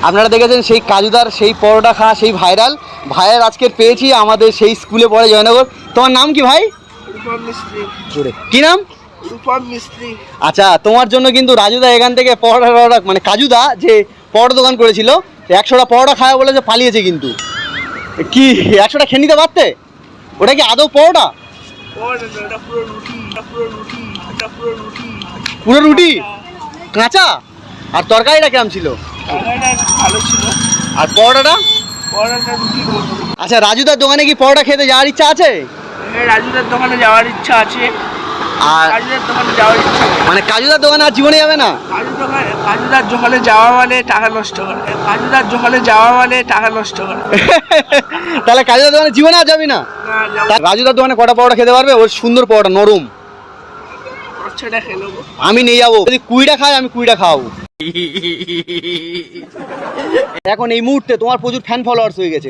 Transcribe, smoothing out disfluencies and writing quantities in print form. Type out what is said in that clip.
আপনারা দেখেছেন সেই কাজুদার সেই পরোটা খাওয়া সেই ভাইরাল আজকের পেয়েছি আমাদের সেই স্কুলে পড়ে জয়নগর। তোমার নাম কি ভাই? রূপম মিস্ত্রি। কি নাম? রূপম মিস্ত্রি। আচ্ছা, তোমার জন্য কিন্তু রাজুদা এখান থেকে পরোটা মানে কাজুদা যে পরোটা দোকান করেছিল 100টা পরোটা খাওয়া বলেছে, পালিয়েছে। কিন্তু কি 100টা খেয়ে নিতে পারতে? ওটা কি আদৌ পরোটা? পুরো রুটি কাঁচা? আর তরকারিটা কেমন ছিল? ভালো ছিল। আর পরোটাটা? পরোটা রুটি। আচ্ছা, রাজুদার দোকানে কি পরোটা খেতে যাওয়ার ইচ্ছা আছে? রাজুদার দোকানে যাওয়ার ইচ্ছা আছে। আর কাজুদার দোকানে যাওয়ার ইচ্ছা নেই। মানে কাজুদার দোকানে আর জীবনে যাবে না? কাজুদার দোকানে যাওয়া মানে টাকা নষ্ট করে। কাজুদার দোকানে যাওয়া মানে টাকা নষ্ট করে। তাহলে কাজুদার দোকানে জীবনে আর যাবি না? রাজুদার দোকানে কটা পরোটা খেতে পারবে? ওর সুন্দর পরোটা, নরম। সেটা খেয়ে নেবো। আমি নিয়ে যাবো। যদি 20টা খায় আমি 20টা খাওয়াবো। এখন এই মুহূর্তে তোমার প্রচুর ফ্যান ফলোয়ার্স হয়ে গেছে।